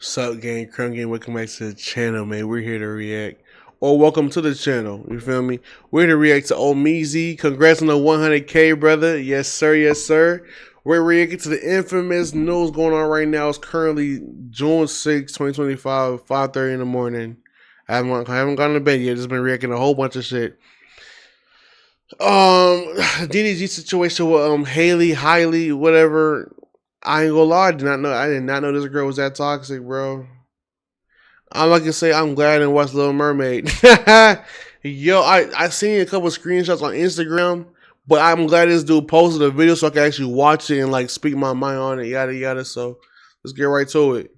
Sup gang, Crumb Gang, welcome back to the channel, man. We're here to react. Or welcome to the channel, you feel me? We're here to react to Omeezy. Congrats on the 100K, brother. Yes, sir, yes, sir. We're reacting to the infamous news going on right now. It's currently June 6, 2025, 5:30 in the morning. I haven't gone to bed yet. Just been reacting to a whole bunch of shit. DDG situation with Halle, whatever. I ain't gonna lie, I did not know this girl was that toxic, bro. All I can say, I'm glad I didn't watch Little Mermaid. Yo, I seen a couple screenshots on Instagram, but I'm glad this dude posted a video so I can actually watch it and like speak my mind on it, yada yada. So let's get right to it.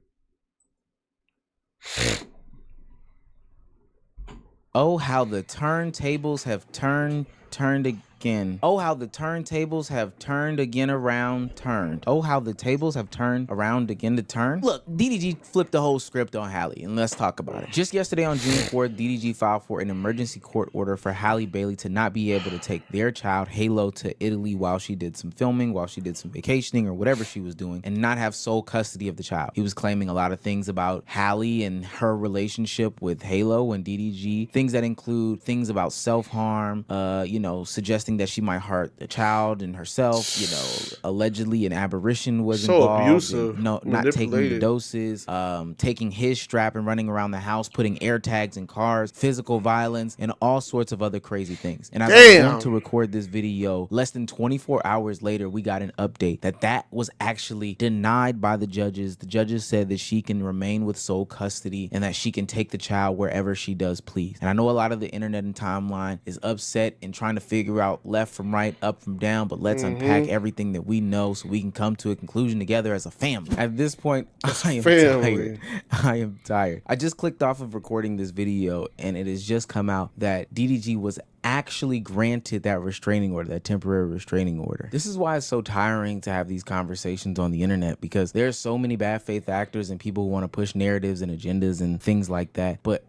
Oh, how the turntables have turned again. Oh, how the turntables have turned again around, turned. Oh, how the tables have turned around again to turn. Look, DDG flipped the whole script on Halle, and let's talk about it. Just yesterday on June 4th, DDG filed for an emergency court order for Halle Bailey to not be able to take their child, Halo, to Italy while she did some filming, while she did some vacationing, or whatever she was doing, and not have sole custody of the child. He was claiming a lot of things about Halle and her relationship with Halo and DDG, things that include things about self-harm, suggesting that she might hurt the child and herself, allegedly an aberration was involved. Abusive. Not taking the doses, taking his strap and running around the house, putting air tags in cars, physical violence, and all sorts of other crazy things. And as I was going to record this video, less than 24 hours later, we got an update that was actually denied by the judges. The judges said that she can remain with sole custody and that she can take the child wherever she does please. And I know a lot of the internet and timeline is upset and trying to figure out left from right, up from down, but let's unpack everything that we know so we can come to a conclusion together as a family. At this point, I am tired. I am tired. I just clicked off of recording this video and it has just come out that DDG was actually granted that restraining order, that temporary restraining order. This is why it's so tiring to have these conversations on the internet, because there's so many bad faith actors and people who want to push narratives and agendas and things like that. But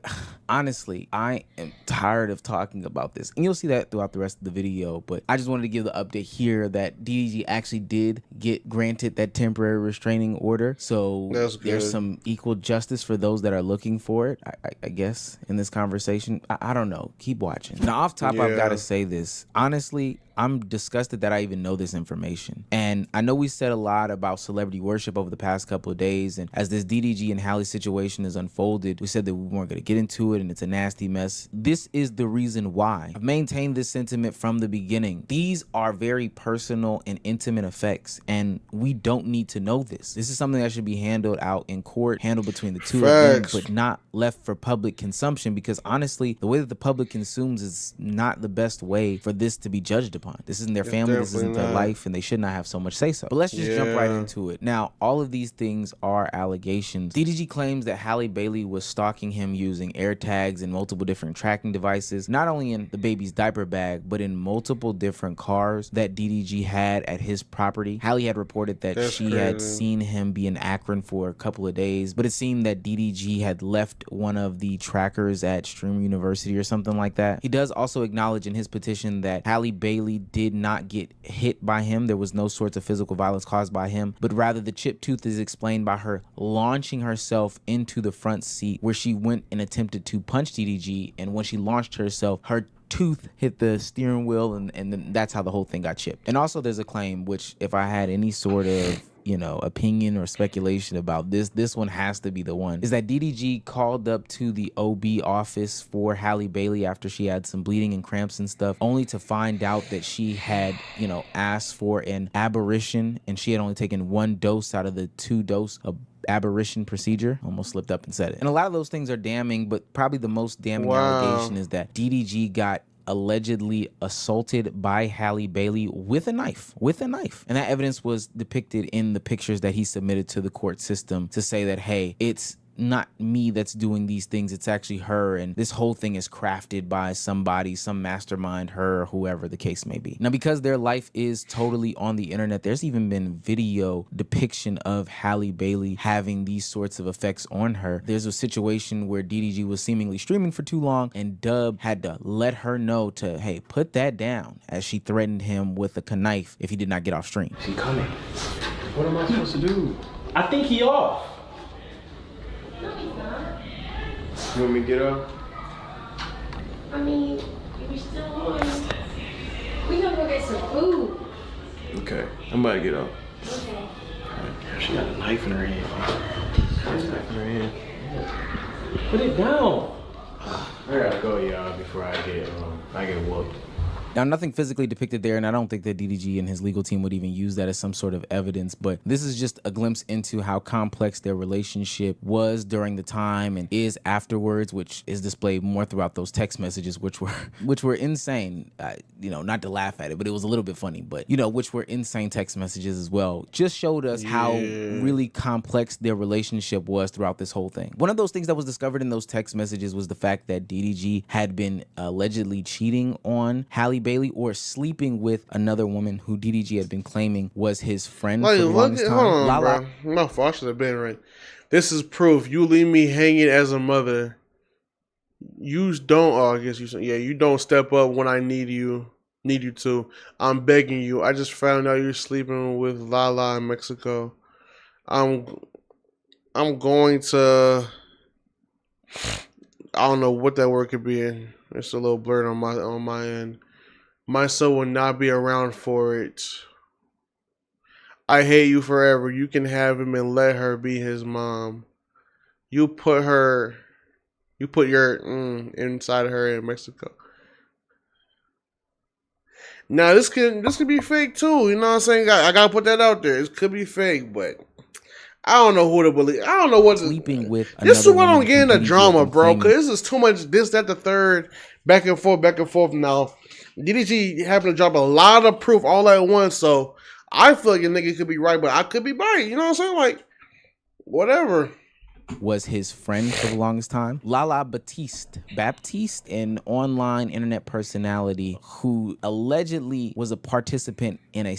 honestly, I am tired of talking about this, and you'll see that throughout the rest of the video. But I just wanted to give the update here that DDG actually did get granted that temporary restraining order. So there's some equal justice for those that are looking for it, I guess, in this conversation. I don't know. Keep watching. Now, off top, I've got to say this. Honestly, I'm disgusted that I even know this information. And I know we said a lot about celebrity worship over the past couple of days, and as this DDG and Halle situation is unfolded, we said that we weren't going to get into it and it's a nasty mess. This is the reason why. I've maintained this sentiment from the beginning. These are very personal and intimate effects, and we don't need to know this. This is something that should be handled out in court, handled between the two of them, but not left for public consumption, because honestly, the way that the public consumes is not the best way for this to be judged upon. This isn't their family, this isn't their life, and they should not have so much say so. But let's just jump right into it. Now, all of these things are allegations. DDG claims that Halle Bailey was stalking him using air tags and multiple different tracking devices, not only in the baby's diaper bag, but in multiple different cars that DDG had at his property. Halle had reported that she had seen him be in Akron for a couple of days, but it seemed that DDG had left one of the trackers at Stream University or something like that. He does also acknowledge in his petition that Halle Bailey did not get hit by him. There was no sorts of physical violence caused by him, but rather the chipped tooth is explained by her launching herself into the front seat where she went and attempted to punch DDG, and when she launched herself, her tooth hit the steering wheel, and then that's how the whole thing got chipped. And also there's a claim, which if I had any sort of opinion or speculation about this one has to be the one, is that DDG called up to the OB office for Halle Bailey after she had some bleeding and cramps and stuff, only to find out that she had, asked for an aberration, and she had only taken 1 dose out of the 2-dose aberration procedure. Almost slipped up and said it. And a lot of those things are damning, but probably the most damning allegation is that DDG got allegedly assaulted by Halle Bailey with a knife, and that evidence was depicted in the pictures that he submitted to the court system to say that, hey, it's not me that's doing these things, it's actually her, and this whole thing is crafted by somebody, some mastermind, her, or whoever the case may be. Now, because their life is totally on the internet, there's even been video depiction of Halle Bailey having these sorts of effects on her. There's a situation where DDG was seemingly streaming for too long, and Dub had to let her know to, hey, put that down, as she threatened him with a knife if he did not get off stream. He coming. What am I supposed to do? I think he off. You want me to get up? I mean, if you're still on, we gonna go get some food. Okay, I'm about to get up. Okay. She got a knife in her hand. She got a knife in her hand. Put it down. I gotta go, y'all, before I get whooped. Now, nothing physically depicted there, and I don't think that DDG and his legal team would even use that as some sort of evidence, but this is just a glimpse into how complex their relationship was during the time and is afterwards, which is displayed more throughout those text messages, which were insane. Not to laugh at it, but it was a little bit funny, but, which were insane text messages as well. Just showed us how really complex their relationship was throughout this whole thing. One of those things that was discovered in those text messages was the fact that DDG had been allegedly cheating on Halle Bailey or sleeping with another woman who DDG had been claiming was his friend for the longest time. Hold on, bro. My fault. I should have been right. This is proof. You leave me hanging as a mother. You don't. Oh, I guess you. Yeah, you don't step up when I need you. Need you to. I'm begging you. I just found out you're sleeping with Lala in Mexico. I'm going to. I don't know what that word could be. It's a little blurred on my end. My son will not be around for it. I hate you forever. You can have him and let her be his mom. You put your inside her in Mexico. Now this could be fake too. You know what I'm saying? I gotta put that out there. It could be fake, but I don't know who to believe. I don't know what sleeping with. This is why I don't get into drama, bro. Because this is too much. This, that, the third, back and forth. Now, DDG happened to drop a lot of proof all at once, so I feel like a nigga could be right, but I could be right. You know what I'm saying? Like, whatever. Was his friend for the longest time. Lala Baptiste, an online internet personality who allegedly was a participant in a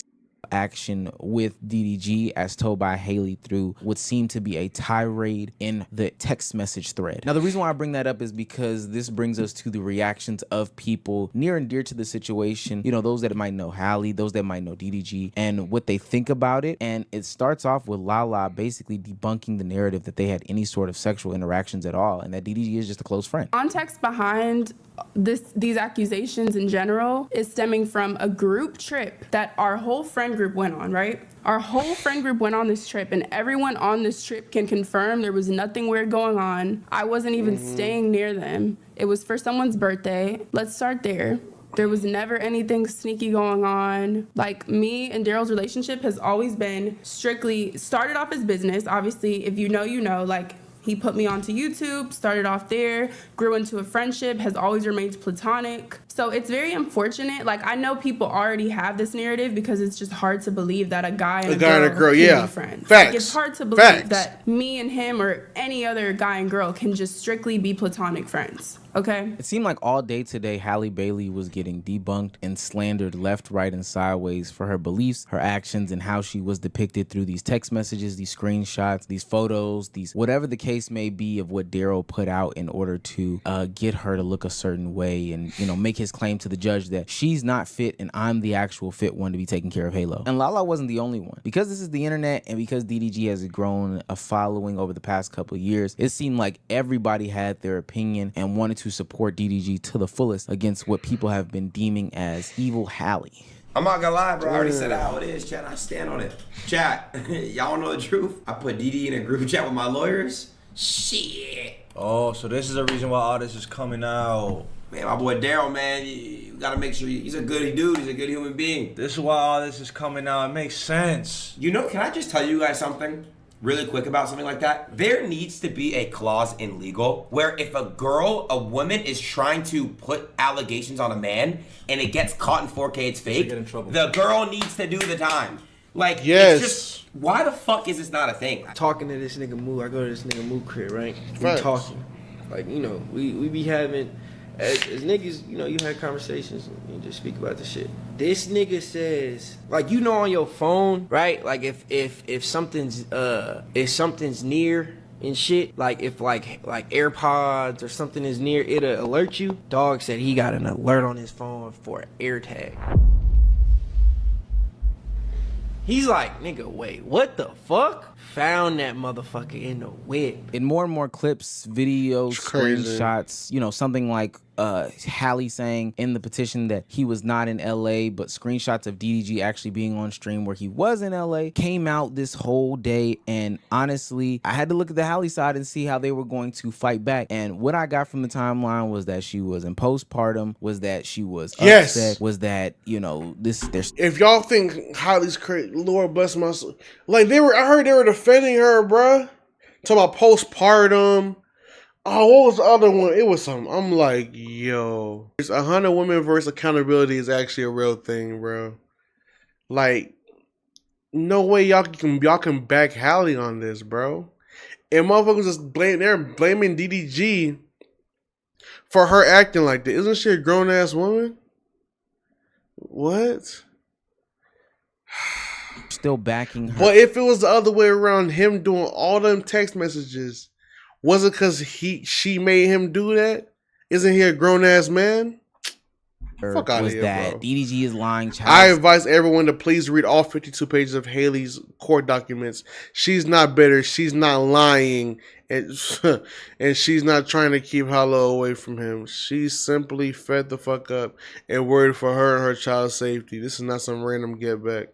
action with DDG as told by Halle through what seemed to be a tirade in the text message thread. Now, the reason why I bring that up is because this brings us to the reactions of people near and dear to the situation, those that might know Halle, those that might know DDG, and what they think about it. And it starts off with Lala basically debunking the narrative that they had any sort of sexual interactions at all, and that DDG is just a close friend. Context behind these accusations in general is stemming from a group trip that our whole friend group went on, right? Our whole friend group went on this trip, and everyone on this trip can confirm there was nothing weird going on. I wasn't even staying near them. It was for someone's birthday. Let's start there. There was never anything sneaky going on. Like, me and Daryl's relationship has always been strictly started off as business. Obviously, if you know, like, he put me onto YouTube, started off there, grew into a friendship, has always remained platonic. So it's very unfortunate. Like, I know people already have this narrative because it's just hard to believe that a guy and a girl can be friends. Facts. Like, it's hard to believe that me and him or any other guy and girl can just strictly be platonic friends. Okay. It seemed like all day today, Halle Bailey was getting debunked and slandered left, right, and sideways for her beliefs, her actions, and how she was depicted through these text messages, these screenshots, these photos, these whatever the case may be of what Daryl put out in order to get her to look a certain way and, make his claim to the judge that she's not fit and I'm the actual fit one to be taking care of Halo. And Lala wasn't the only one. Because this is the internet and because DDG has grown a following over the past couple of years, it seemed like everybody had their opinion and wanted to support DDG to the fullest against what people have been deeming as evil Halle. I'm not gonna lie, bro. I already said how it is, chat. I stand on it. Chat, y'all know the truth. I put DD in a group chat with my lawyers. Shit. Oh, so this is the reason why all this is coming out. Man, my boy Daryl, man, you gotta make sure he's a good dude. He's a good human being. This is why all this is coming out. It makes sense. Can I just tell you guys something really quick about something like that? There needs to be a clause in legal where if a woman is trying to put allegations on a man and it gets caught in 4K, it's fake, get in trouble. The girl needs to do the time. Like, yes. It's just, why the fuck is this not a thing? Talking to this nigga Moo, I go to this nigga Moo crib, right? We talking. Like, we be having, as niggas, you had conversations and just speak about the shit. This nigga says, like, on your phone, right? Like, if something's near and shit, like if like AirPods or something is near, it'll alert you. Dog said he got an alert on his phone for an AirTag. He's like, nigga, wait, what the fuck? Found that motherfucker in the whip. In more and more clips, videos, screenshots, you know, something like Halle saying in the petition that he was not in LA, but screenshots of DDG actually being on stream where he was in LA came out this whole day. And honestly, I had to look at the Halle side and see how they were going to fight back. And what I got from the timeline was that she was in postpartum, was that she was upset, was that, you know, there's. If y'all think Halle's crazy, Lord bless my soul. Like I heard they were defending her, bruh. Talking about postpartum. Oh, what was the other one? It was something. I'm like, yo. 100 women versus accountability is actually a real thing, bro. Like, no way y'all can back Halle on this, bro. And motherfuckers just they're blaming DDG for her acting like that. Isn't she a grown ass woman? What? Still backing her. But if it was the other way around, him doing all them text messages, was it because she made him do that? Isn't he a grown ass man? Fuck out of here, bro. DDG is lying. I advise everyone to please read all 52 pages of Haley's court documents. She's not bitter. She's not lying. And she's not trying to keep Halle away from him. She's simply fed the fuck up and worried for her and her child's safety. This is not some random get back.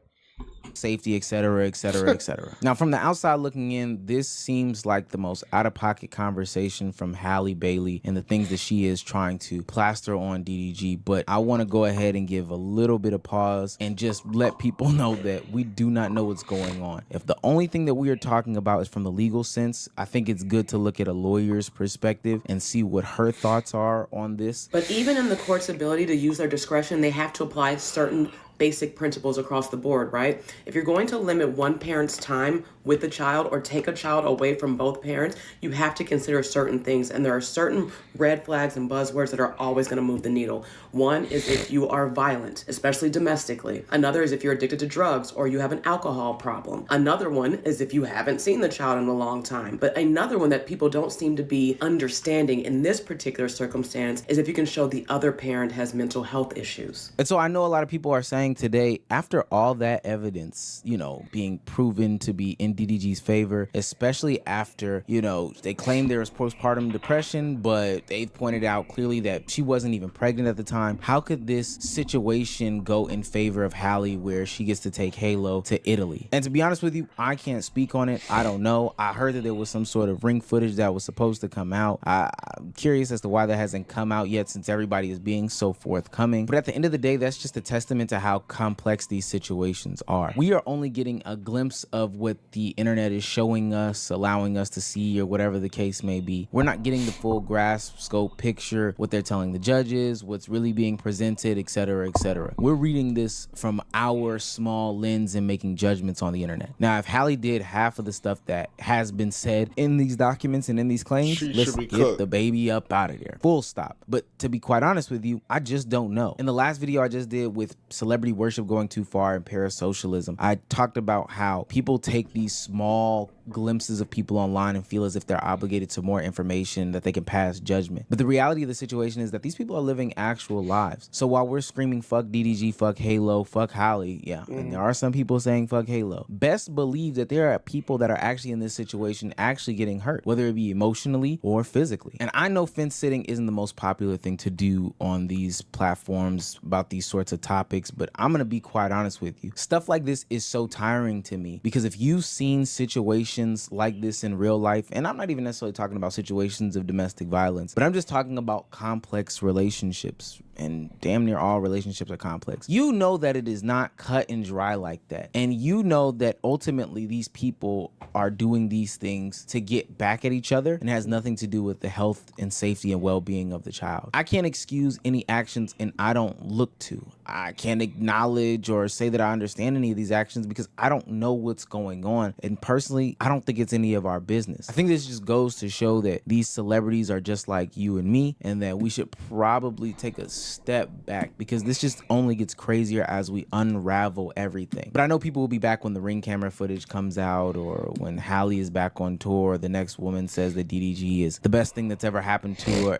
Safety, etc., etc., etc. Now, from the outside looking in, this seems like the most out-of-pocket conversation from Halle Bailey and the things that she is trying to plaster on DDG. But I want to go ahead and give a little bit of pause and just let people know that we do not know what's going on. If the only thing that we are talking about is from the legal sense, I think it's good to look at a lawyer's perspective and see what her thoughts are on this. But even in the court's ability to use their discretion, they have to apply certain basic principles across the board, right? If you're going to limit one parent's time with the child or take a child away from both parents, you have to consider certain things. And there are certain red flags and buzzwords that are always going to move the needle. One is if you are violent, especially domestically. Another is if you're addicted to drugs or you have an alcohol problem. Another one is if you haven't seen the child in a long time. But another one that people don't seem to be understanding in this particular circumstance is if you can show the other parent has mental health issues. And so I know a lot of people are saying today, after all that evidence, you know, being proven to be in DDG's favor, especially after, you know, they claim there was postpartum depression, but they've pointed out clearly that she wasn't even pregnant at the time. How could this situation go in favor of Halle where she gets to take Halo to Italy? And to be honest with you, I can't speak on it. I don't know. I heard that there was some sort of ring footage that was supposed to come out. I'm curious as to why that hasn't come out yet, since everybody is being so forthcoming. But at the end of the day, that's just a testament to how complex these situations are. We are only getting a glimpse of what the internet is showing us, allowing us to see, or whatever the case may be. We're not getting the full grasp, scope, picture, what they're telling the judges, what's really being presented, etc., etc. We're reading this from our small lens and making judgments on the internet. Now, if Halle did half of the stuff that has been said in these documents and in these claims, let's get the baby up out of there. Full stop. But to be quite honest with you, I just don't know. In the last video I just did with celebrity worship going too far and parasocialism, I talked about how people take these small glimpses of people online and feel as if they're obligated to more information that they can pass judgment. But the reality of the situation is that these people are living actual lives. So while we're screaming fuck DDG, fuck Halo, fuck Halle, yeah, and there are some people saying fuck Halo, best believe that there are people that are actually in this situation actually getting hurt, whether it be emotionally or physically. And I know fence sitting isn't the most popular thing to do on these platforms about these sorts of topics, but I'm gonna be quite honest with you. Stuff like this is so tiring to me, because if you've seen situations like this in real life, and I'm not even necessarily talking about situations of domestic violence, but I'm just talking about complex relationships, and damn near all relationships are complex. You know that it is not cut and dry like that. And you know that ultimately these people are doing these things to get back at each other, and has nothing to do with the health and safety and well-being of the child. I can't excuse any actions, and I don't look to. I can't acknowledge or say that I understand any of these actions because I don't know what's going on. And personally, I don't think it's any of our business. I think this just goes to show that these celebrities are just like you and me, and that we should probably take a step back, because this just only gets crazier as we unravel everything. But I know people will be back when the ring camera footage comes out, or when Halle is back on tour, the next woman says that DDG is the best thing that's ever happened to her.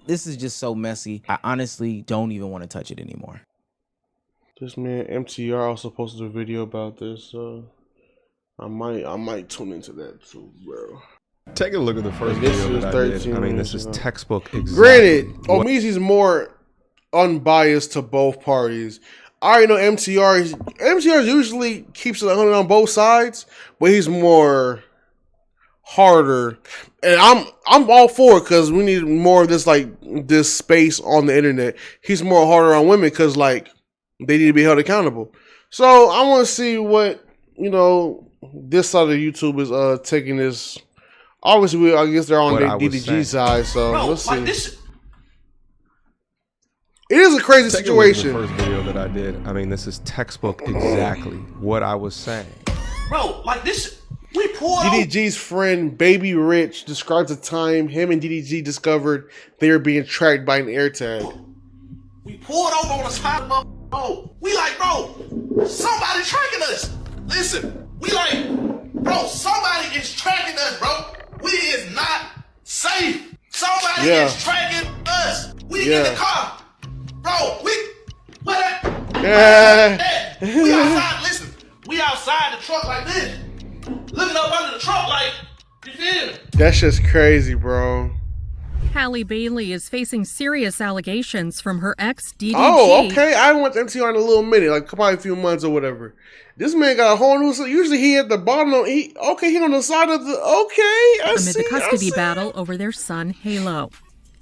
This is just so messy. I honestly don't even want to touch it anymore. This man MTR also posted a video about this. I might tune into that too, bro. Take a look at the first video that I did. I mean, this is textbook. Exactly. Granted, Omizi's more unbiased to both parties. I already know MTR usually keeps it 100 on both sides, but he's more harder. And I'm all for it because we need more of this, like, this space on the internet. He's more harder on women because, like, they need to be held accountable. So I want to see what, you know, this side of YouTube is taking this. Obviously, I guess they're on the DDG side, so let's see. It is a crazy situation. The first video that I did. I mean, this is textbook exactly what I was saying. Bro, like this, we pulled DDG's friend Baby Rich describes a time him and DDG discovered they were being tracked by an AirTag. We pulled over on the side of the road. We like, bro, somebody tracking us. Listen, we like, bro, somebody is tracking us, bro. We is not safe. Somebody is tracking us. We in the car. Bro, we outside, listen, we outside the truck like this. Looking up under the truck like, you feel me? That's just crazy, bro. Halle Bailey is facing serious allegations from her ex, DDG. Oh, okay. I haven't watched MTR in a little minute, like probably a few months or whatever. This man got a whole new. Usually he at the bottom. He on the side of the. Okay, amid the custody battle over their son Halo.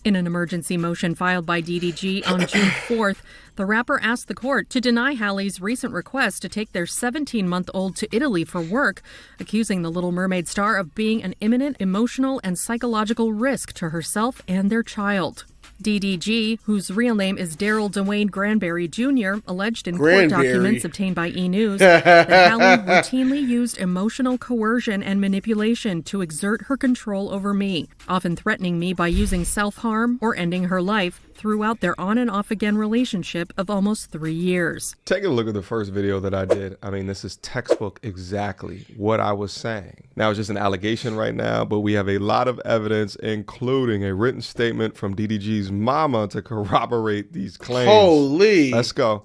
In an emergency motion filed by DDG on June 4th, the rapper asked the court to deny Halle's recent request to take their 17-month-old to Italy for work, accusing the Little Mermaid star of being an imminent emotional and psychological risk to herself and their child. DDG, whose real name is Daryl Dwayne Granberry Jr., alleged in court documents obtained by E! News that Halle routinely used emotional coercion and manipulation to exert her control over me, often threatening me by using self-harm or ending her life throughout their on and off again relationship of almost 3 years. Take a look at the first video that I did. I mean, this is textbook exactly what I was saying. Now, it's just an allegation right now, but we have a lot of evidence, including a written statement from DDG's mama to corroborate these claims. Holy. Let's go.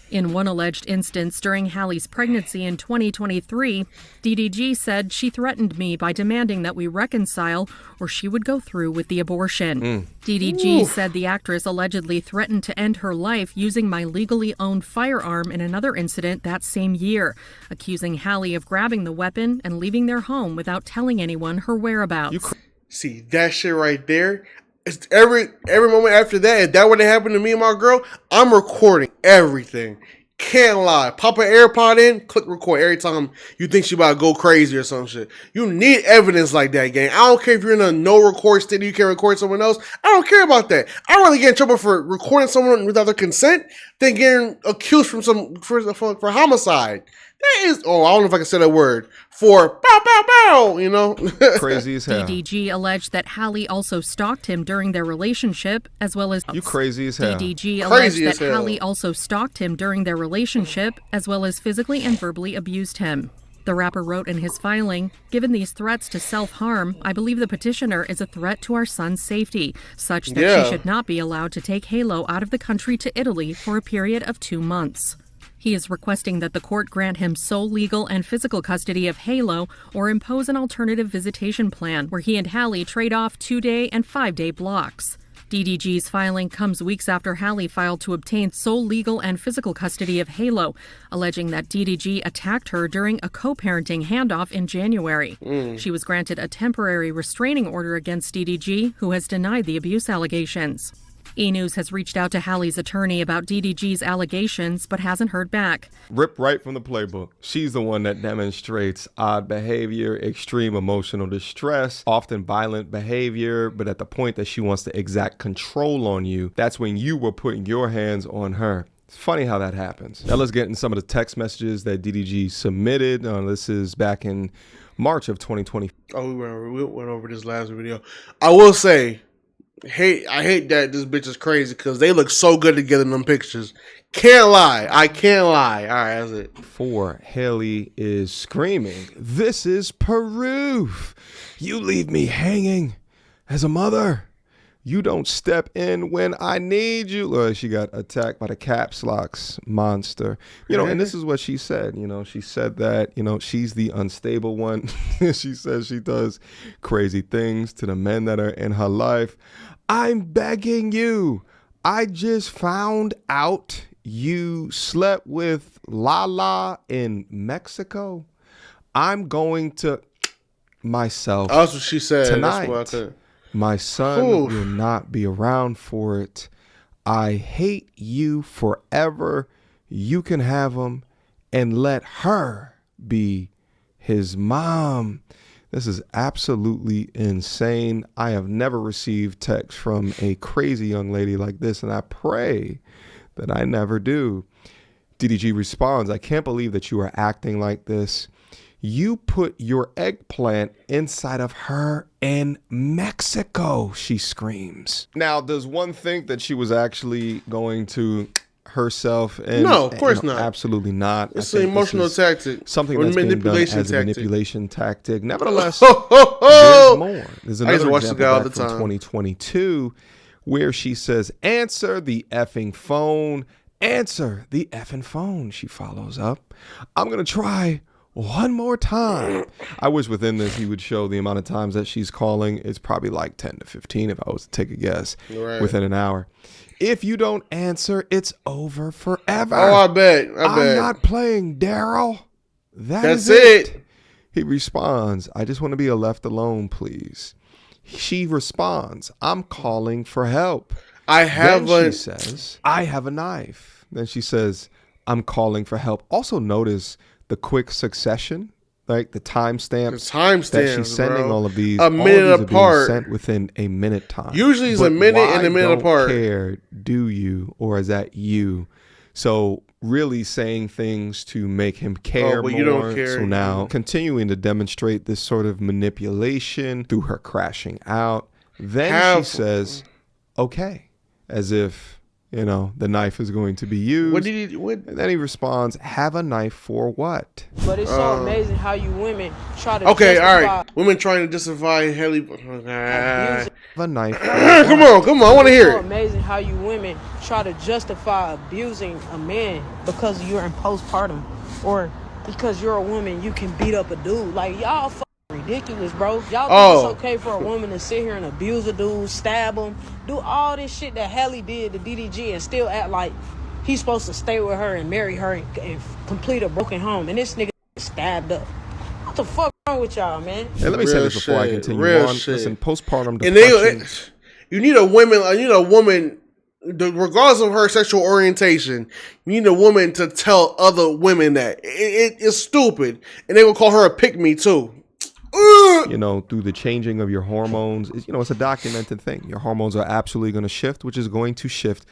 In one alleged instance during Halle's pregnancy in 2023, DDG said she threatened me by demanding that we reconcile or she would go through with the abortion. DDG said the actress allegedly threatened to end her life using my legally owned firearm in another incident that same year, accusing Halle of grabbing the weapon and leaving their home without telling anyone her whereabouts. See, that shit right there. It's every moment after that, if that would have happened to me and my girl, I'm recording everything. Can't lie. Pop an AirPod in, click record every time you think she about to go crazy or some shit. You need evidence like that, gang. I don't care if you're in a no record state, you can record someone else. I don't care about that. I'd rather get in trouble for recording someone without their consent than getting accused for homicide. That is, I don't know if I can say that word, for bow, bow, bow, you know? Crazy as hell. DDG alleged that Halle also stalked him during their relationship, as well as... You crazy as hell. DDG alleged that Halle also stalked him during their relationship, as well as physically and verbally abused him. The rapper wrote in his filing, "Given these threats to self-harm, I believe the petitioner is a threat to our son's safety, such that she should not be allowed to take Halo out of the country to Italy for a period of 2 months." He is requesting that the court grant him sole legal and physical custody of Halo or impose an alternative visitation plan where he and Halle trade off 2-day and 5-day blocks. DDG's filing comes weeks after Halle filed to obtain sole legal and physical custody of Halo, alleging that DDG attacked her during a co-parenting handoff in January. She was granted a temporary restraining order against DDG, who has denied the abuse allegations. E! News has reached out to Halle's attorney about DDG's allegations, but hasn't heard back. Rip right from the playbook. She's the one that demonstrates odd behavior, extreme emotional distress, often violent behavior, but at the point that she wants to exact control on you, that's when you were putting your hands on her. It's funny how that happens. Now let's get in some of the text messages that DDG submitted. This is back in March of 2020. Oh, we went over this last video. I will say, I hate that this bitch is crazy because they look so good together in them pictures. Can't lie. I can't lie. All right, that's it. 4. Haley is screaming, "This is proof. You leave me hanging as a mother. You don't step in when I need you. She got attacked by the caps locks monster. You know, and this is what she said. You know, she said that, you know, she's the unstable one. She says she does crazy things to the men that are in her life. I'm begging you. I just found out you slept with Lala in Mexico. I'm going to myself. That's what she said tonight. That's what I My son will not be around for it. I hate you forever. You can have him and let her be his mom. This is absolutely insane. I have never received text from a crazy young lady like this, and I pray that I never do. DDG responds, I can't believe that you are acting like this. You put your eggplant inside of her in Mexico, she screams. Now, does one think that she was actually going to herself? And, no, of course not. Absolutely not. It's an emotional tactic. Something that's being done as a manipulation tactic. Nevertheless, there's more. There's another example back from 2022 where she says, answer the effing phone. Answer the effing phone, she follows up. I'm going to try one more time. I wish within this he would show the amount of times that she's calling. It's probably like 10 to 15 if I was to take a guess within an hour. If you don't answer, it's over forever. Oh, I bet. I'm not playing, Daryl. That's it. He responds, I just want to be left alone, please. She responds, I'm calling for help. She says, I have a knife. Then she says, I'm calling for help. Also notice the quick succession, like the timestamps that she's sending all of these. A minute apart. Sent within a minute time. Usually it's a minute and a minute apart. Care, do you, or is that you? So really saying things to make him care more. You don't care. So now continuing to demonstrate this sort of manipulation through her crashing out. Then she says, okay, as if, you know, the knife is going to be used. And then he responds, have a knife for what? But it's so amazing how you women try to all right. Women trying to justify Halle. Have a knife. Come on. I want to hear it. It's so amazing how you women try to justify abusing a man because you're in postpartum or because you're a woman, you can beat up a dude. Like, y'all ridiculous, bro. Y'all think it's okay for a woman to sit here and abuse a dude, stab him, do all this shit that Halle did to DDG and still act like he's supposed to stay with her and marry her and complete a broken home, and this nigga stabbed up. What the fuck wrong with y'all, man? Hey, let me say this before I continue on. Listen, postpartum depression. And you need a woman, regardless of her sexual orientation, you need a woman to tell other women that it is stupid, and they will call her a pick-me too. You know, through the changing of your hormones, it's a documented thing. Your hormones are absolutely going to shift, which is going to shift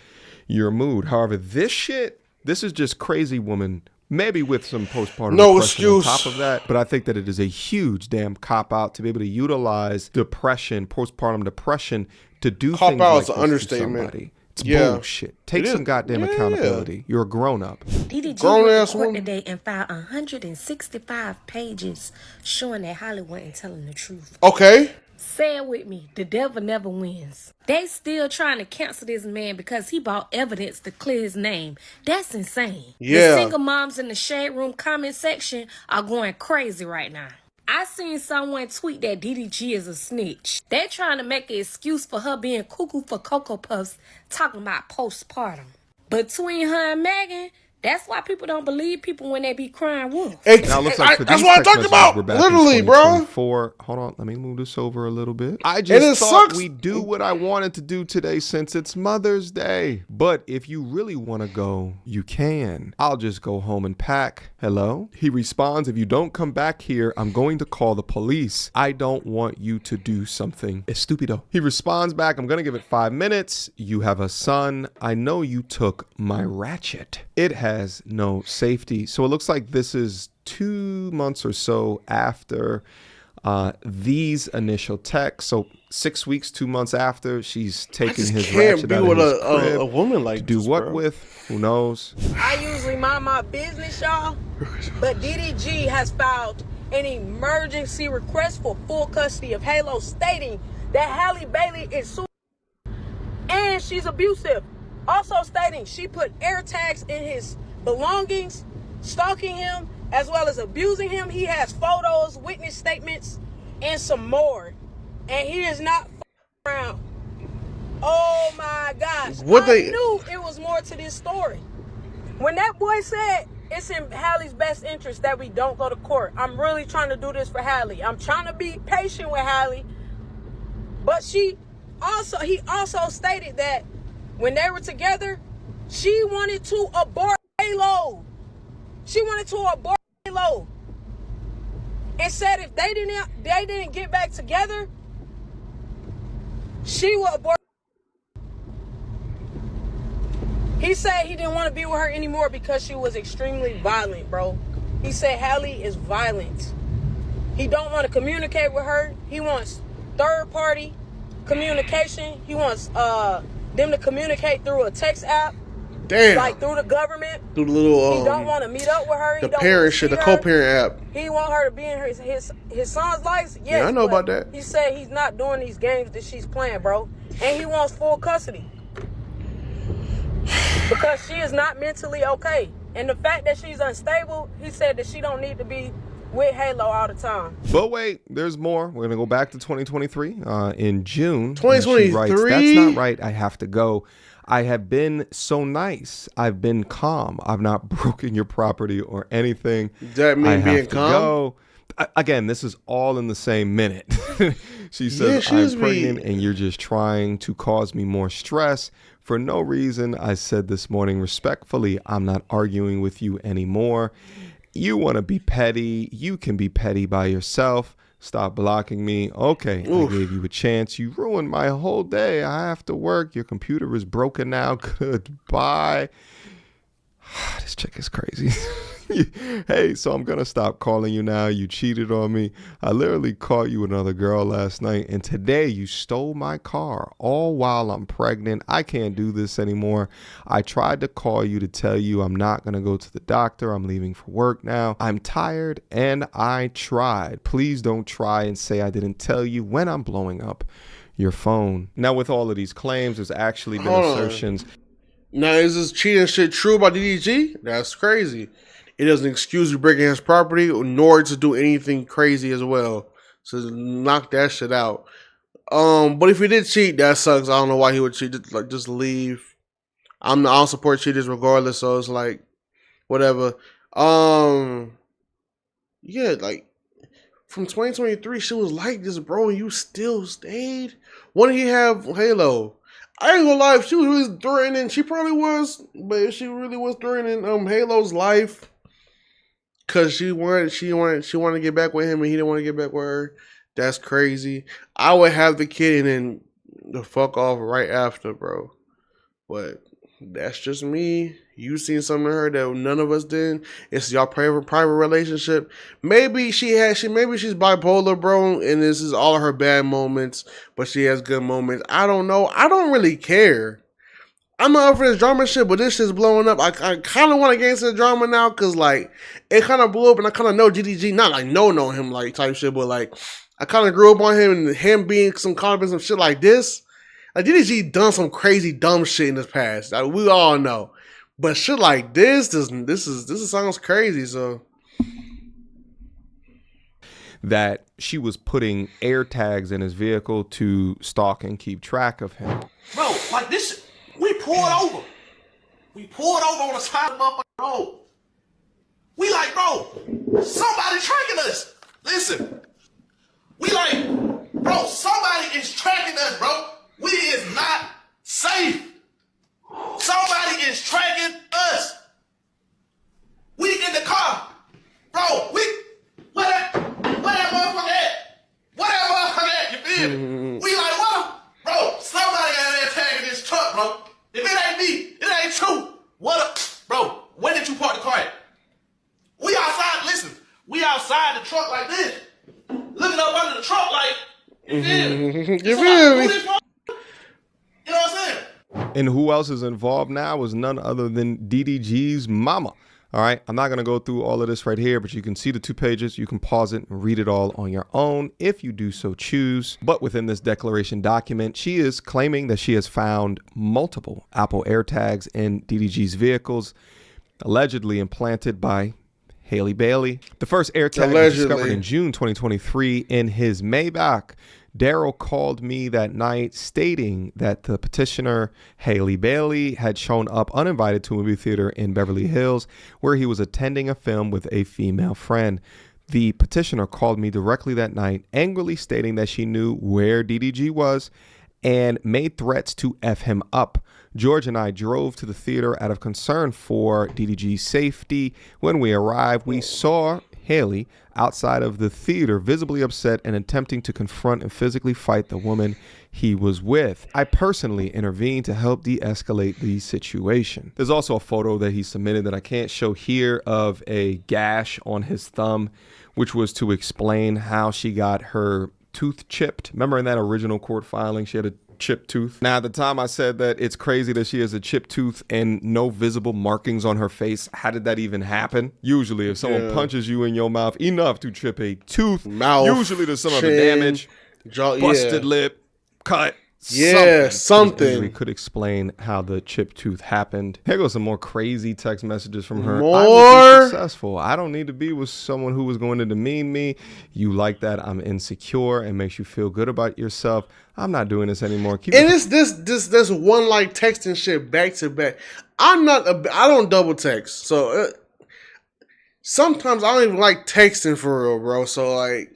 your mood. However, this is just crazy woman, maybe with some postpartum depression on top of that. But I think that it is a huge damn cop-out to be able to utilize postpartum depression, to do things like this to somebody. It's bullshit. Take some goddamn accountability. You're a grown-up. DDG went to court today and filed 165 pages showing that Halle wasn't telling the truth. Okay. Say it with me. The devil never wins. They still trying to cancel this man because he bought evidence to clear his name. That's insane. Yeah. The single moms in the Shade Room comment section are going crazy right now. I seen someone tweet that DDG is a snitch. They're trying to make an excuse for her being cuckoo for Cocoa Puffs, talking about postpartum. Between her and Megan, that's why people don't believe people when they be crying wolf. That's what I talked about. Literally, bro. Hold on, let me move this over a little bit. I just thought we'd do what I wanted to do today since it's Mother's Day. But if you really want to go, you can. I'll just go home and pack. Hello? He responds, if you don't come back here, I'm going to call the police. I don't want you to do something estupido. He responds back, I'm going to give it 5 minutes. You have a son. I know you took my ratchet. It has no safety. So it looks like this is 2 months or so after these initial texts. So 6 weeks, 2 months after, she's taking his ratchet out of his crib. A woman like to do what with? Who knows? I usually mind my business, y'all, but DDG has filed an emergency request for full custody of Halo, stating that Halle Bailey is suing she's abusive. Also stating she put air tags in his belongings, stalking him, as well as abusing him. He has photos, witness statements, and some more. And he is not around. Oh my gosh. I knew it was more to this story. When that boy said it's in Halle's best interest that we don't go to court, I'm really trying to do this for Halle. I'm trying to be patient with Halle. But he also stated that when they were together, she wanted to abort Halo. She wanted to abort Halo. And said if they didn't get back together, she would abort. He said he didn't want to be with her anymore because she was extremely violent, bro. He said Halle is violent. He don't want to communicate with her. He wants third-party communication. He wants them to communicate through a text app. Damn. Like through the government. Through the little he don't want to meet up with her. The parent shit, the co-parent app. He want her to be in his son's life. Yes, yeah, I know about that. He said he's not doing these games that she's playing, bro. And he wants full custody. Because she is not mentally okay. And the fact that she's unstable, he said that she don't need to be with Halo all the time. But wait, there's more. We're going to go back to 2023. In June. 2023? That's not right. I have to go. I have been so nice. I've been calm. I've not broken your property or anything. Does that mean being calm? Go. Again, this is all in the same minute. She says, I'm pregnant and you're just trying to cause me more stress for no reason. I said this morning respectfully, I'm not arguing with you anymore. You want to be petty. You can be petty by yourself. Stop blocking me. Okay, I gave you a chance. You ruined my whole day. I have to work. Your computer is broken now. Goodbye. This chick is crazy. Hey, so I'm going to stop calling you now. You cheated on me. I literally caught you with another girl last night. And today you stole my car all while I'm pregnant. I can't do this anymore. I tried to call you to tell you I'm not going to go to the doctor. I'm leaving for work now. I'm tired and I tried. Please don't try and say I didn't tell you when I'm blowing up your phone. Now, with all of these claims, there's actually been assertions. Now, is this cheating shit true about DDG? That's crazy. It doesn't excuse you breaking his property, nor to do anything crazy as well. So knock that shit out. But if he did cheat, that sucks. I don't know why he would cheat. Just leave. I don't support cheaters regardless. So it's like, whatever. Yeah, like from 2023, she was like this, bro, and you still stayed. When did he have Halo? I ain't gonna lie, if she was really threatening, she probably was, but if she really was threatening Halo's life, cause she wanted to get back with him and he didn't want to get back with her, that's crazy. I would have the kid and then the fuck off right after, bro. But that's just me. You seen something in her that none of us did. It's y'all private relationship. Maybe she's bipolar, bro, and this is all of her bad moments, but she has good moments. I don't know. I don't really care. I'm not up for this drama shit, but this shit's blowing up. I kind of want to get into the drama now because, like, it kind of blew up, and I kind of know DDG, not like know him like type shit, but like I kind of grew up on him and him being some kind of some shit like this. Like DDG done some crazy dumb shit in his past. Like, we all know. But shit like this sounds crazy, so. That she was putting air tags in his vehicle to stalk and keep track of him. Bro, like this, we pulled over. We pulled over on the side of the motherfucking road. We like, bro, somebody tracking us. Listen, we like, bro, somebody is tracking us, bro. We is not safe. Somebody is tracking us. We in the car. Bro, where that motherfucker at? Where that motherfucker at? You feel me? We like, what? Bro, somebody got there tagging this truck, bro. If it ain't me, it ain't you. What up? Bro, where did you park the car at? We outside, listen, we outside the truck like this. Looking up under the truck like, you feel me? You feel me? You know what I'm saying? And who else is involved now is none other than DDG's mama. All right, I'm not going to go through all of this right here, but you can see the 2 pages. You can pause it and read it all on your own if you do so choose. But within this declaration document, she is claiming that she has found multiple Apple AirTags in DDG's vehicles, allegedly implanted by Halle Bailey. The first AirTag was discovered in June 2023 in his Maybach. Daryl called me that night stating that the petitioner, Halle Bailey, had shown up uninvited to a movie theater in Beverly Hills where he was attending a film with a female friend. The petitioner called me directly that night, angrily stating that she knew where DDG was and made threats to F him up. George and I drove to the theater out of concern for DDG's safety. When we arrived, we saw Halle outside of the theater, visibly upset and attempting to confront and physically fight the woman he was with. I personally intervened to help de-escalate the situation. There's also a photo that he submitted that I can't show here of a gash on his thumb, which was to explain how she got her tooth chipped. Remember in that original court filing, she had a chipped tooth. Now, at the time I said that it's crazy that she has a chipped tooth and no visible markings on her face. How did that even happen? Usually, if someone punches you in your mouth enough to chip a tooth, usually there's some other damage, busted lip, cut, something. We could explain how the chipped tooth happened. Here goes some more crazy text messages from her. I was successful. I don't need to be with someone who was going to demean me. You like that I'm insecure and makes you feel good about yourself. I'm not doing this anymore. It's this one like texting shit back to back. I don't double text. So sometimes I don't even like texting for real, bro. So like,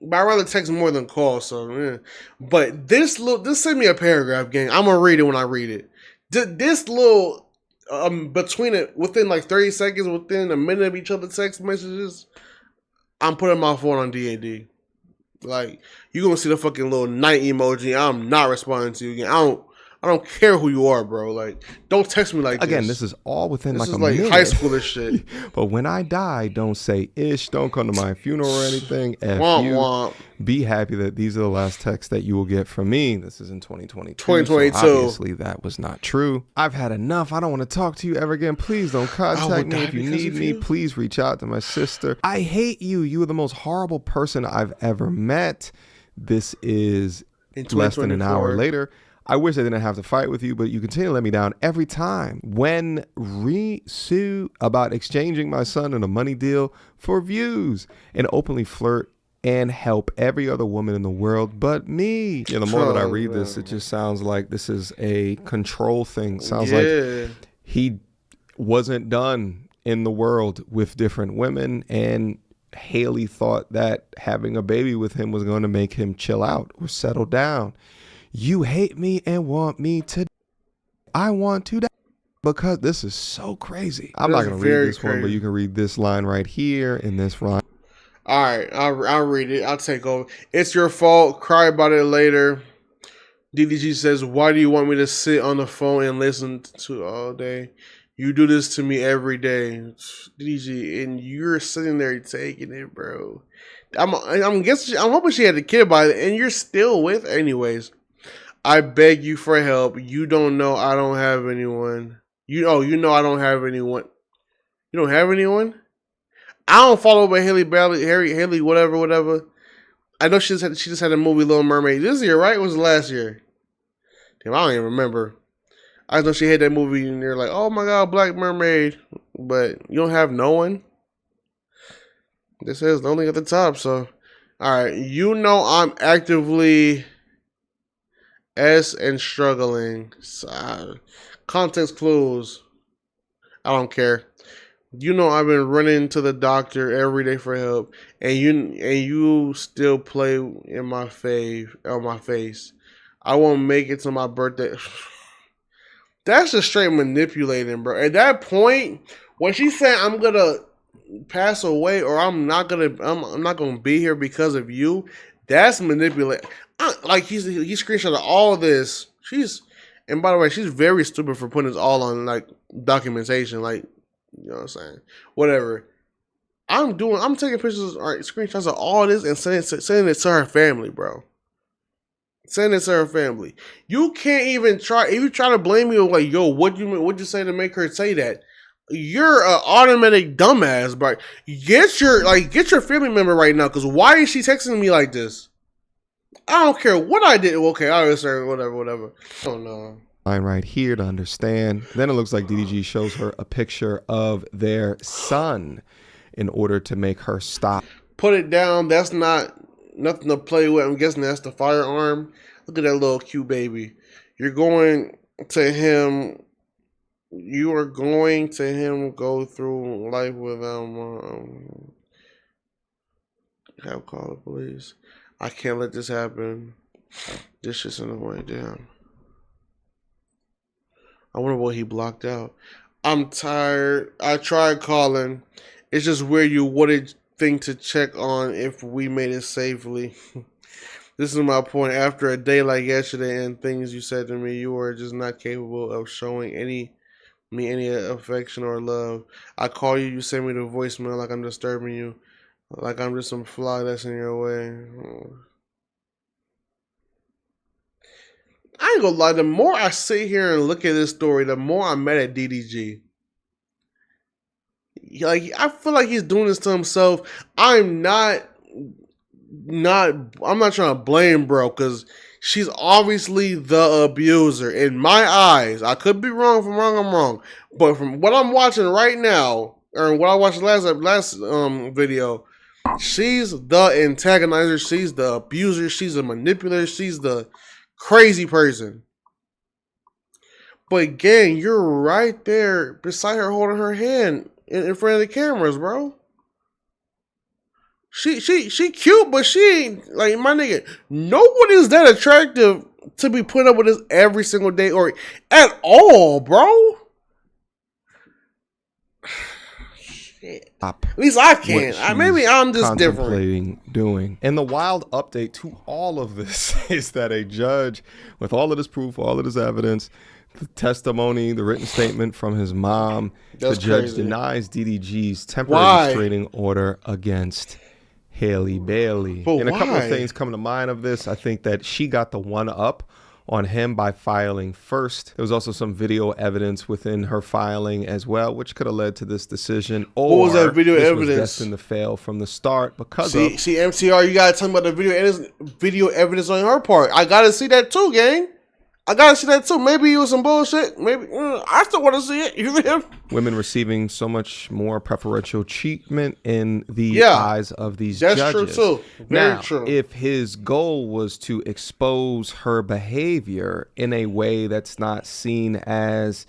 but I'd rather text more than call. So yeah. But this send me a paragraph, gang. I'm gonna read it when I read it. This little within like 30 seconds, within a minute of each other text messages, I'm putting my phone on DAD. Like, you're gonna see the fucking little night emoji. I'm not responding to you again. I don't care who you are, bro. Like, don't text me like Again, this is all within this like is a like minute. high schoolish shit. But when I die, don't say ish. Don't come to my funeral or anything. F Womp you. womp. Be happy that these are the last texts that you will get from me. This is in 2022. 2022. So obviously, that was not true. I've had enough. I don't want to talk to you ever again. Please don't contact me. If you need me, please reach out to my sister. I hate you. You are the most horrible person I've ever met. This is less than an hour later. I wish I didn't have to fight with you, but you continue to let me down every time. When sue about exchanging my son in a money deal for views and openly flirt and help every other woman in the world but me. Yeah, the more that I read this, it just sounds like this is a control thing. Sounds like he wasn't done in the world with different women, and Halle thought that having a baby with him was going to make him chill out or settle down. You hate me and want me to. I want to die because this is so crazy. I'm not going to read this one, but you can read this line right here in this rhyme. All right, I'll read it. I'll take over. It's your fault. Cry about it later. DDG says, why do you want me to sit on the phone and listen to all day? You do this to me every day, DDG, and you're sitting there taking it, bro. I'm hoping she had a kid by it, and you're still with anyways. I beg you for help. You don't know I don't have anyone. You know I don't have anyone. You don't have anyone? I don't follow by Halle Bailey, Halle, whatever. I know she just had a movie Little Mermaid this year, right? It was last year. Damn, I don't even remember. I know she had that movie and they're like, oh my god, Black Mermaid. But you don't have no one? This says lonely at the top, so. Alright, you know I'm actively and struggling. Context clues. I don't care. You know I've been running to the doctor every day for help, and you still play in my face. I won't make it to my birthday. That's just straight manipulating, bro. At that point, when she said I'm gonna pass away or I'm not gonna be here because of you, that's manipulating. Like he screenshotted all this. And by the way, she's very stupid for putting this all on like documentation. Like, you know what I'm saying? Whatever. I'm taking pictures or screenshots of all this and sending it to her family, bro. Sending it to her family. You can't even try. If you try to blame me, like, yo, what'd you say to make her say that? you're an automatic dumbass, bro. Get your family member right now, because why is she texting me like this? I don't care what I did. Okay, I understand. Whatever. Oh no. Right here to understand. Then it looks like DDG shows her a picture of their son in order to make her stop. Put it down. That's not nothing to play with. I'm guessing that's the firearm. Look at that little cute baby. You're going to him. You are going to him go through life without have call the police. I can't let this happen. This shit's in the way. Damn. I wonder what he blocked out. I'm tired. I tried calling. It's just weird you wouldn't think to check on if we made it safely. This is my point. After a day like yesterday and things you said to me, you were just not capable of showing any affection or love. I call you, you send me the voicemail like I'm disturbing you. Like I'm just some fly that's in your way. I ain't gonna lie, the more I sit here and look at this story, the more I'm mad at DDG. Like, I feel like he's doing this to himself. I'm not trying to blame bro, because she's obviously the abuser in my eyes. I could be wrong. If I'm wrong, I'm wrong. But from what I'm watching right now, or what I watched last video, she's the antagonizer. She's the abuser. She's a manipulator. She's the crazy person. But gang, you're right there beside her holding her hand in front of the cameras, bro. She cute, but she ain't, like, my nigga, no one is that attractive to be putting up with this every single day or at all, bro. Shit. At least I can. Maybe I'm just different. Doing. And the wild update to all of this is that a judge, with all of this proof, all of this evidence, the testimony, the written statement from his mom, the judge denies DDG's temporary restraining order against Halle Bailey. But and a couple of things come to mind of this. I think that she got the one up on him by filing first. There was also some video evidence within her filing as well, which could have led to this decision. Or what was that video evidence? Was destined to fail from the start because see MCR, you gotta tell me about the video evidence on her part. I gotta see that too, gang. I gotta see that too. Maybe it was some bullshit. Maybe I still want to see it. You feel? Women receiving so much more preferential treatment in the eyes of these judges. That's true too. Very true. If his goal was to expose her behavior in a way that's not seen as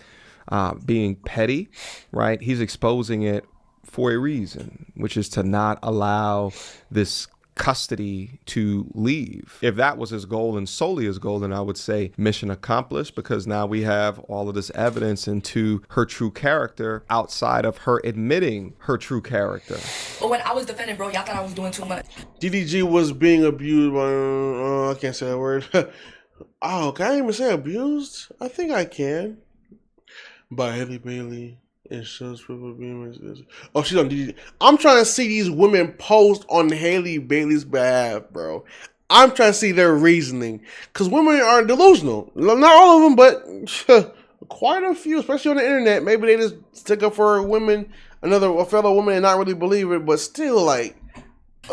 being petty, right? He's exposing it for a reason, which is to not allow this custody to leave. If that was his goal and solely his goal, then I would say mission accomplished, because now we have all of this evidence into her true character outside of her admitting her true character. But when I was defending, bro, y'all thought I was doing too much. DDG was being abused by, I can't say that word. Oh, can I even say abused? I think I can. By Halle Bailey. And shows people being. Oh, she's on DDG. I'm trying to see these women post on Halle Bailey's behalf, bro. I'm trying to see their reasoning, because women are delusional. Not all of them, but quite a few, especially on the internet. Maybe they just stick up for women, a fellow woman, and not really believe it. But still, like.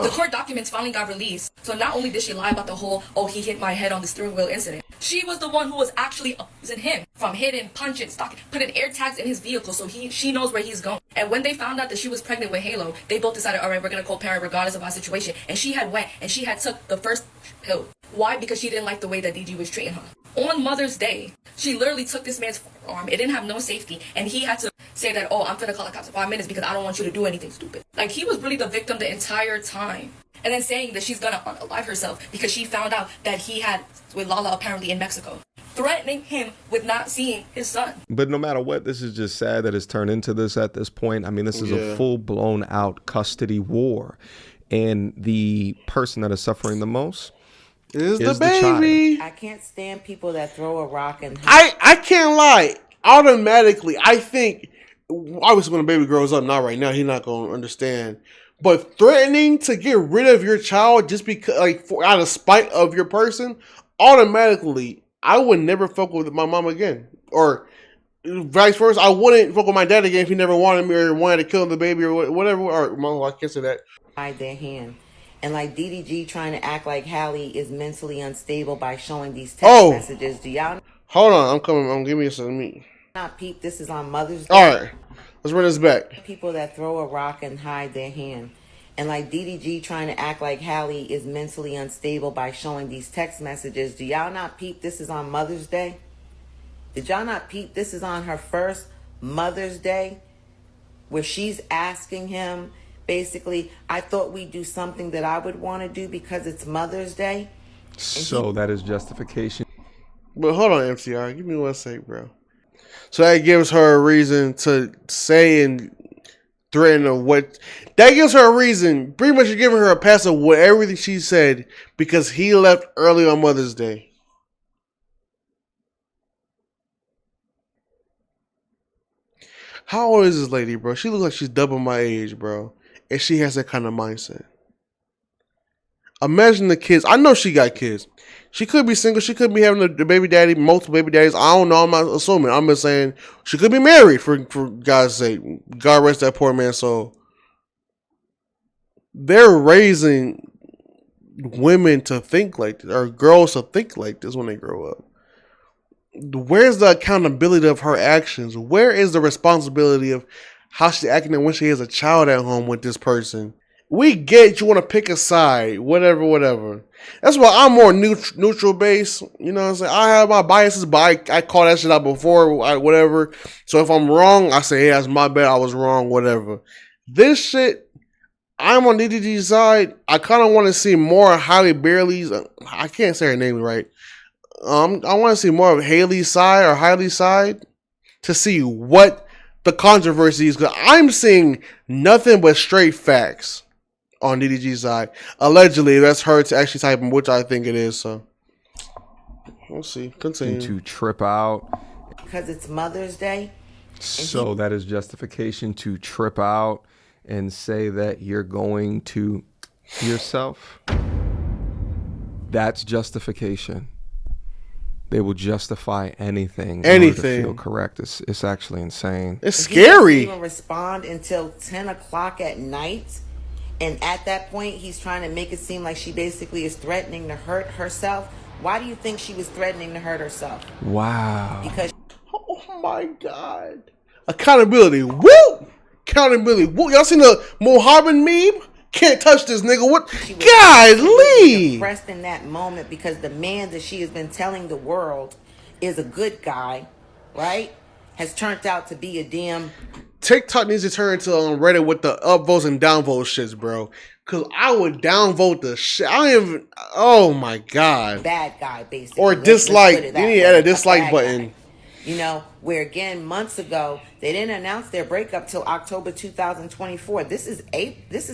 The court documents finally got released. So not only did she lie about the whole, oh, he hit my head on the steering wheel incident, she was the one who was actually abusing him, from hitting, punching, stalking, putting air tags in his vehicle so she knows where he's going. And when they found out that she was pregnant with Halo, they both decided, all right, we're going to co-parent regardless of our situation. And she had went and she had took the first pill. Why? Because she didn't like the way that DG was treating her. On Mother's Day, she literally took this man's firearm. It didn't have no safety. And he had to say that, oh, I'm finna call the cops in 5 minutes because I don't want you to do anything stupid. Like, he was really the victim the entire time. And then saying that she's gonna unalive herself because she found out that he had with Lala apparently in Mexico. Threatening him with not seeing his son. But no matter what, this is just sad that it's turned into this at this point. I mean, this is a full-blown out custody war. And the person that is suffering the most is the baby. I can't stand people that throw a rock and I can't lie. Automatically, I think, obviously when a baby grows up, not right now, he's not going to understand. But threatening to get rid of your child just because, like, out of spite of your person, automatically, I would never fuck with my mom again. Or Vice versa, I wouldn't fuck with my dad again if he never wanted me or wanted to kill the baby or whatever. Or well, I can't say that. Hide their hand. And like DDG trying to act like Halle is mentally unstable by showing these text messages. Do y'all hold on? I'm coming. I'm giving you some meat. Not peep. This is on Mother's Day. All right, let's run this back. People that throw a rock and hide their hand. And like DDG trying to act like Halle is mentally unstable by showing these text messages. Do y'all not peep? This is on Mother's Day. Did y'all not peep? This is on her first Mother's Day, where she's asking him, basically, I thought we'd do something that I would want to do because it's Mother's Day. So that is justification. But hold on, MCR. Give me 1 sec, bro. So that gives her a reason to say and threaten of what. That gives her a reason. Pretty much you're giving her a pass of what everything she said because he left early on Mother's Day. How old is this lady, bro? She looks like she's double my age, bro. And she has that kind of mindset. Imagine the kids. I know she got kids. She could be single. She could be having a baby daddy, multiple baby daddies. I don't know. I'm not assuming. I'm just saying she could be married, for God's sake. God rest that poor man's soul. They're raising women to think like this, or girls to think like this when they grow up. Where's the accountability of her actions? Where is the responsibility of how she's acting when she has a child at home with this person? We get you want to pick a side, whatever. That's why I'm more neutral based. You know what I'm saying? I have my biases, but I call that shit out before, whatever. So if I'm wrong, I say, hey, that's my bad. I was wrong, whatever. This shit, I'm on DDG's side. I kind of want to see more Halle Bailey's. I can't say her name right. I want to see more of Haley's side or Haley's side to see what the controversy is. Because I'm seeing nothing but straight facts on DDG's side. Allegedly, that's her to actually type in, which I think it is. So we'll see. Continue. To trip out. Because it's Mother's Day. So that is justification to trip out and say that you're going to yourself. That's justification. They will justify anything. In order to feel correct. It's actually insane. It's scary. He doesn't even respond until 10 o'clock at night. And at that point, he's trying to make it seem like she basically is threatening to hurt herself. Why do you think she was threatening to hurt herself? Wow. Because. Oh my God. Accountability. Woo! Accountability. Woo! Y'all seen the Mohammed meme? Can't touch this nigga. What? Golly! Depressed in that moment because the man that she has been telling the world is a good guy, right? Has turned out to be a damn. TikTok needs to turn into Reddit with the upvotes and downvotes shits, bro. Cause I would downvote the shit. I don't even. Oh my God. Bad guy, basically. Or dislike. You need to add a dislike button. Guy. You know, where again, months ago, they didn't announce their breakup till October 2024. This is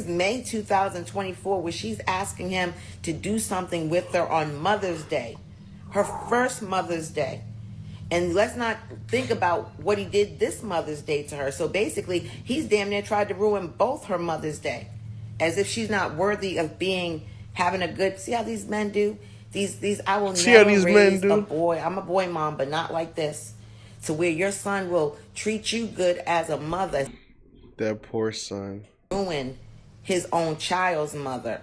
May 2024, where she's asking him to do something with her on Mother's Day. Her first Mother's Day. And let's not think about what he did this Mother's Day to her. So basically, he's damn near tried to ruin both her Mother's Day. As if she's not worthy of having a good, see how these men do? I will never raise a boy. I'm a boy mom, but not like this. To where your son will treat you good as a mother. That poor son. Ruin his own child's mother.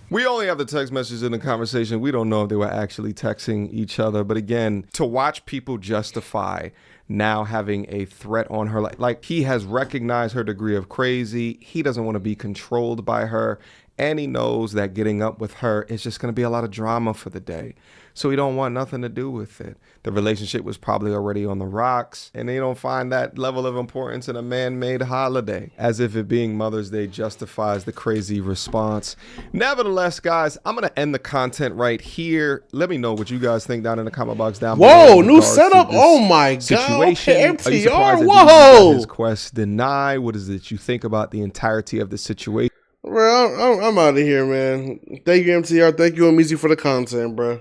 We only have the text messages in the conversation. We don't know if they were actually texting each other. But again, to watch people justify now having a threat on her, like he has recognized her degree of crazy. He doesn't want to be controlled by her. And he knows that getting up with her is just going to be a lot of drama for the day. So he don't want nothing to do with it. The relationship was probably already on the rocks, and they don't find that level of importance in a man-made holiday, as if it being Mother's Day justifies the crazy response. Nevertheless, guys, I'm going to end the content right here. Let me know what you guys think down in the comment box down below. Whoa, new setup. Oh my God. Situation. Okay, MTR, MTR, are you surprised whoa. that his quest deny? What is it you think about the entirety of the situation? Bro, I'm out of here, man. Thank you, MTR. Thank you, Amizi, for the content, bro.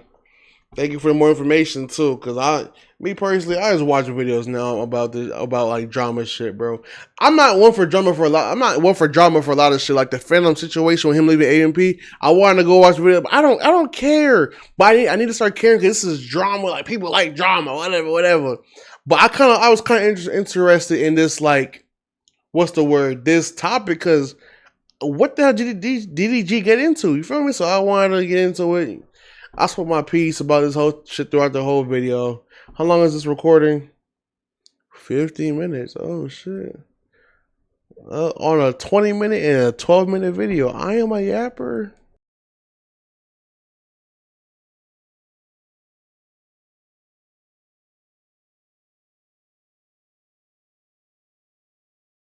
Thank you for more information too, cause me personally, I just watch videos now about like drama shit, bro. I'm not one for drama for a lot. I'm not one for drama for a lot of shit, like the Phantom situation with him leaving AMP. I wanted to go watch the video, but I don't care. But I need to start caring because this is drama. Like people like drama, whatever. But I was kind of interested in this, like, what's the word? This topic, because what the hell did DDG get into? You feel me? So I wanted to get into it. I spoke my piece about this whole shit throughout the whole video. How long is this recording? 15 minutes. Oh shit. On a 20-minute and a 12-minute video. I am a yapper.